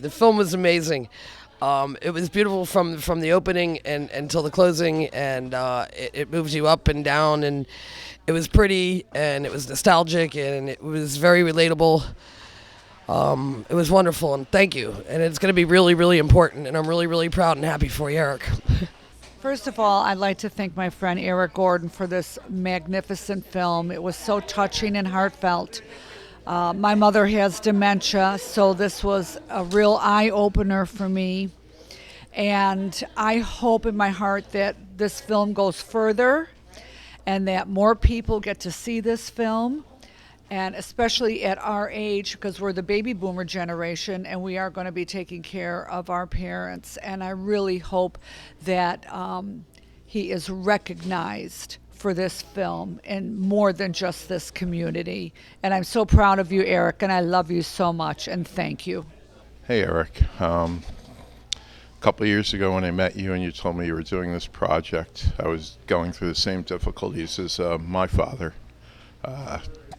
The film was amazing. It was beautiful from the opening and until the closing, and it moves you up and down, and it was pretty, and it was nostalgic, and it was very relatable. It was wonderful, and thank you. And it's going to be really, really important, and I'm really, really proud and happy for you, Eric. First of all, I'd like to thank my friend Eric Gordon for this magnificent film. It was so touching and heartfelt. My mother has dementia, so this was a real eye-opener for me. And I hope in my heart that this film goes further and that more people get to see this film, and especially at our age, because we're the baby boomer generation and we are going to be taking care of our parents. And I really hope that he is recognized for this film in more than just this community. And I'm so proud of you, Eric, and I love you so much, and thank you. Hey, Eric. A couple of years ago when I met you and you told me you were doing this project, I was going through the same difficulties as my father.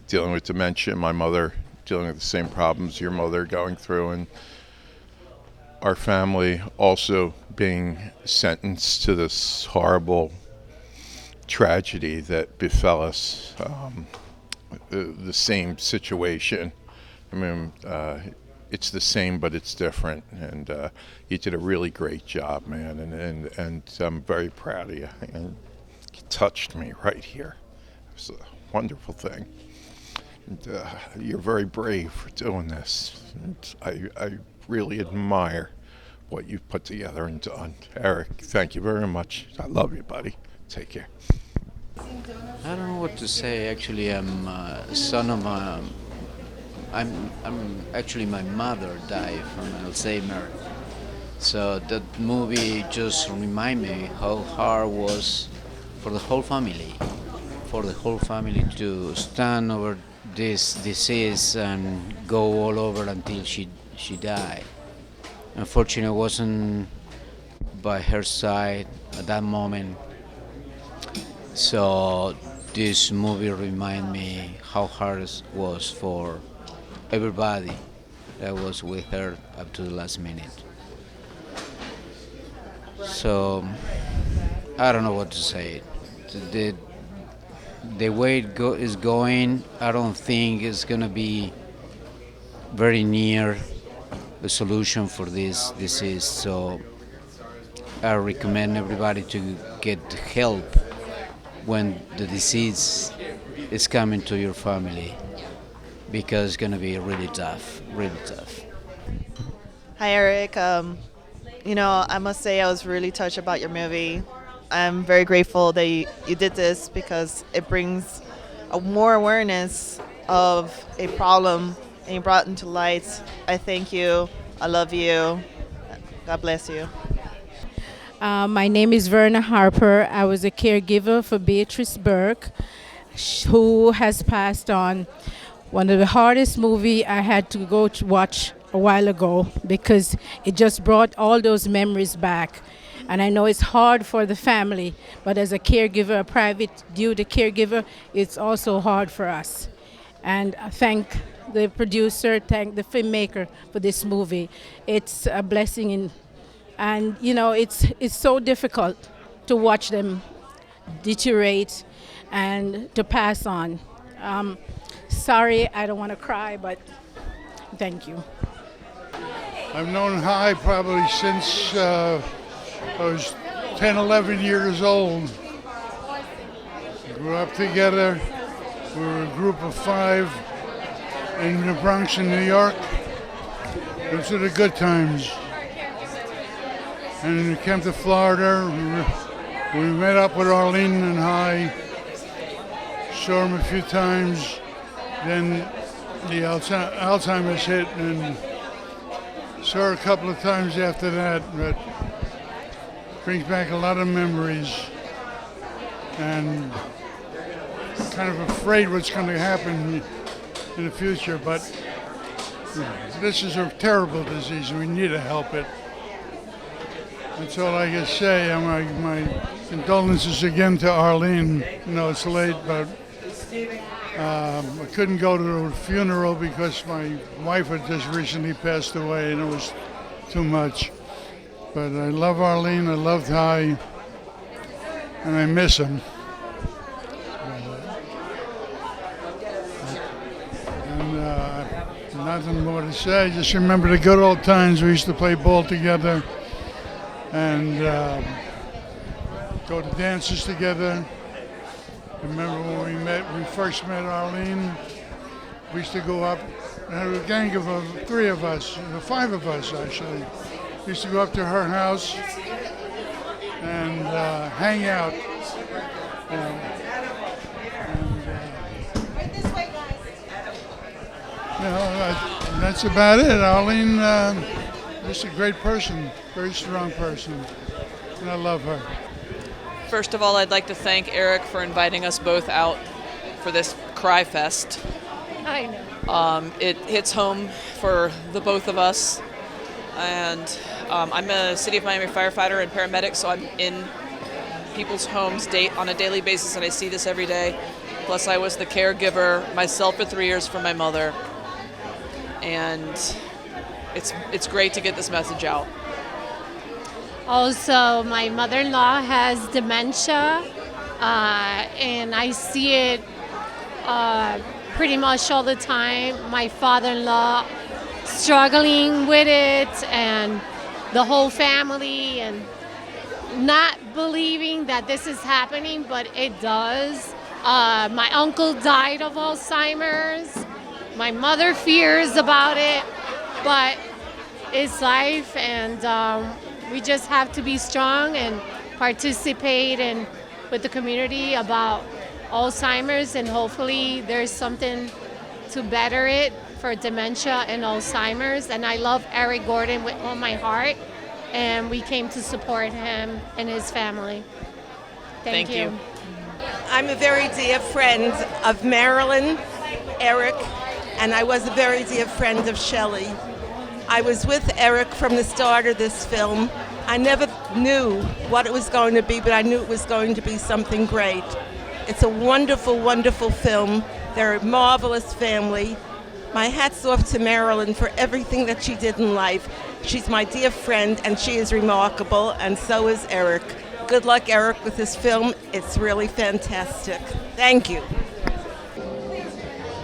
Dealing with dementia, my mother dealing with the same problems your mother going through, and our family also being sentenced to this horrible tragedy that befell us. The same situation. I mean, it's the same, but it's different. And you did a really great job, man. And I'm very proud of you. And you touched me right here. It was a wonderful thing. And you're very brave for doing this. And I really admire what you've put together and done. Eric, thank you very much. I love you, buddy. Take care. I don't know what to say. Actually, I'm son of a. I'm actually my mother died from Alzheimer, so that movie just remind me how hard it was for the whole family, to stand over this disease and go all over until she died. Unfortunately, I wasn't by her side at that moment. So this movie remind me how hard it was for everybody that was with her up to the last minute. So I don't know what to say. The way is going, I don't think it's gonna be very near a solution for this disease. So I recommend everybody to get help when the disease is coming to your family, because it's going to be really tough, really tough. Hi, Eric. I must say I was really touched about your movie. I'm very grateful that you did this because it brings more awareness of a problem and you brought it into light. I thank you. I love you. God bless you. My name is Verna Harper. I was a caregiver for Beatrice Burke, who has passed on. One of the hardest movie I had to go to watch a while ago because it just brought all those memories back. And I know it's hard for the family, but as a caregiver, a private duty caregiver, it's also hard for us. And I thank the producer, thank the filmmaker for this movie. It's a blessing and it's so difficult to watch them deteriorate and to pass on. Sorry, I don't want to cry, but thank you. I've known Hai probably since I was 10, 11 years old. Grew up together. We were a group of 5 in the Bronx in New York. Those are the good times. And we came to Florida. We met up with Arlene and Hai. Saw him a few times. Then the Alzheimer's hit, and saw her a couple of times after that. But brings back a lot of memories, and kind of afraid what's going to happen in the future. But this is a terrible disease. We need to help it. That's all I can say. My condolences again to Arlene. It's late, but I couldn't go to the funeral because my wife had just recently passed away, and it was too much. But I love Arlene, I love Ty, and I miss him. And nothing more to say. Just remember the good old times we used to play ball together and go to dances together. Remember when we first met Arlene? We used to go up, there was a gang of 3 of us, 5 of us actually. We used to go up to her house and hang out. That's about it. Arlene is a great person, very strong person, and I love her. First of all, I'd like to thank Eric for inviting us both out for this Cry Fest. I know. It hits home for the both of us, and I'm a City of Miami firefighter and paramedic, so I'm in people's homes on a daily basis, and I see this every day. Plus, I was the caregiver myself for 3 years for my mother, and it's great to get this message out. Also, my mother-in-law has dementia, and I see it pretty much all the time. My father-in-law struggling with it, and the whole family, and not believing that this is happening, but it does. My uncle died of Alzheimer's. My mother fears about it, but it's life, and we just have to be strong and participate with the community about Alzheimer's, and hopefully there's something to better it for dementia and Alzheimer's. And I love Eric Gordon with all my heart, and we came to support him and his family. Thank you. I'm a very dear friend of Marilyn, Eric, and I was a very dear friend of Shelley. I was with Eric from the start of this film. I never knew what it was going to be, but I knew it was going to be something great. It's a wonderful, wonderful film. They're a marvelous family. My hat's off to Marilyn for everything that she did in life. She's my dear friend, and she is remarkable, and so is Eric. Good luck, Eric, with this film. It's really fantastic. Thank you.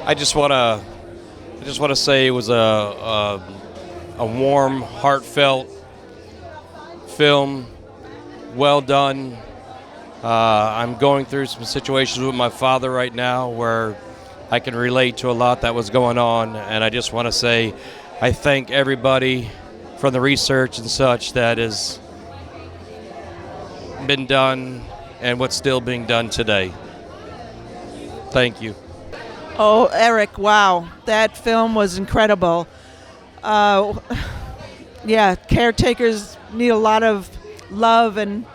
I just want to say it was a warm, heartfelt film. Well done. I'm going through some situations with my father right now where I can relate to a lot that was going on, and I just want to say I thank everybody from the research and such that has been done and what's still being done today. Thank you. Oh, Eric, wow. That film was incredible. Yeah, caretakers need a lot of love, and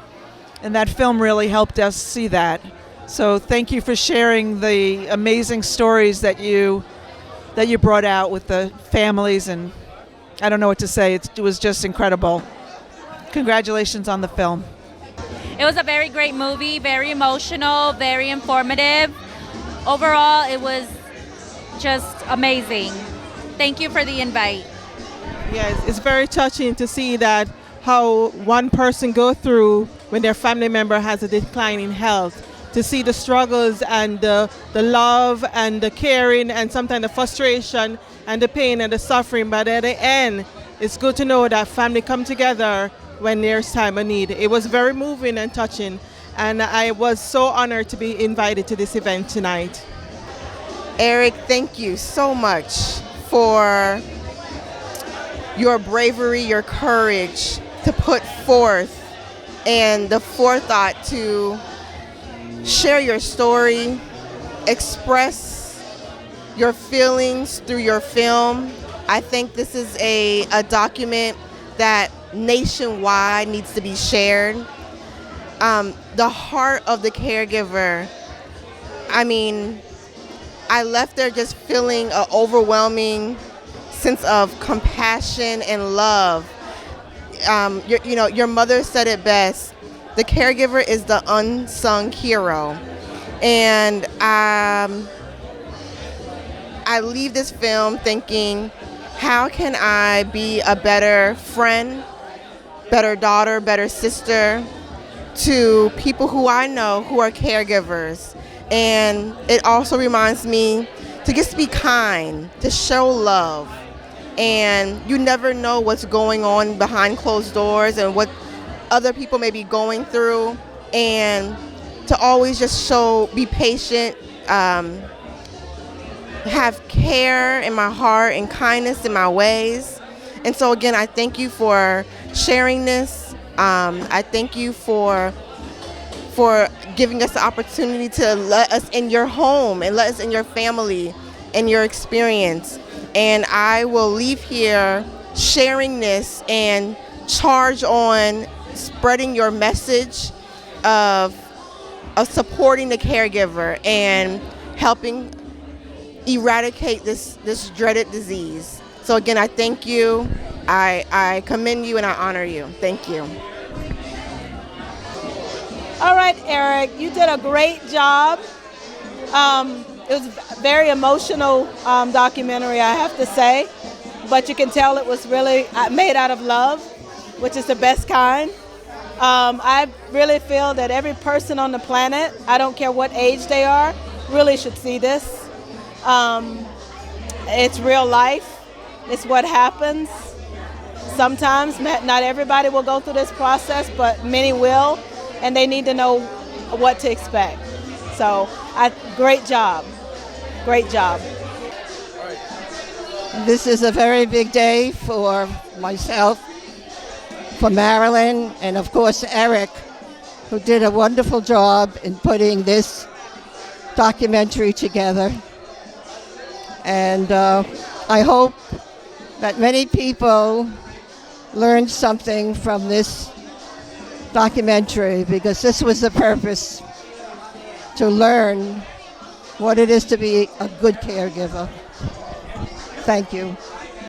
that film really helped us see that. So thank you for sharing the amazing stories that you brought out with the families, and I don't know what to say. It was just incredible. Congratulations on the film. It was a very great movie, very emotional, very informative. Overall, it was just amazing. Thank you for the invite. Yes, it's very touching to see that how one person go through when their family member has a decline in health, to see the struggles and the love and the caring and sometimes the frustration and the pain and the suffering, but at the end, it's good to know that family come together when there's time of need. It was very moving and touching, and I was so honored to be invited to this event tonight. Eric, thank you so much for your bravery, your courage to put forth, and the forethought to share your story, express your feelings through your film. I think this is a document that nationwide needs to be shared. The heart of the caregiver, I mean, I left there just feeling an overwhelming sense of compassion and love. Your mother said it best. The caregiver is the unsung hero. And I leave this film thinking how can I be a better friend, better daughter, better sister to people who I know who are caregivers. And it also reminds me to just be kind, to show love. And you never know what's going on behind closed doors and what other people may be going through. And to always just be patient, have care in my heart and kindness in my ways. And so again, I thank you for sharing this. I thank you for giving us the opportunity to let us in your home and let us in your family and your experience. And I will leave here sharing this and charge on spreading your message of supporting the caregiver and helping eradicate this dreaded disease. So again, I thank you. I commend you and I honor you. Thank you. All right, Eric, you did a great job. It was a very emotional documentary, I have to say, but you can tell it was really made out of love, which is the best kind. I really feel that every person on the planet, I don't care what age they are, really should see this. It's real life. It's what happens. Sometimes, not everybody will go through this process, but many will, and they need to know what to expect. So, great job. Great job. This is a very big day for myself, for Marilyn, and of course Eric, who did a wonderful job in putting this documentary together. And I hope that many people learned something from this documentary, because this was the purpose, to learn what it is to be a good caregiver. Thank you.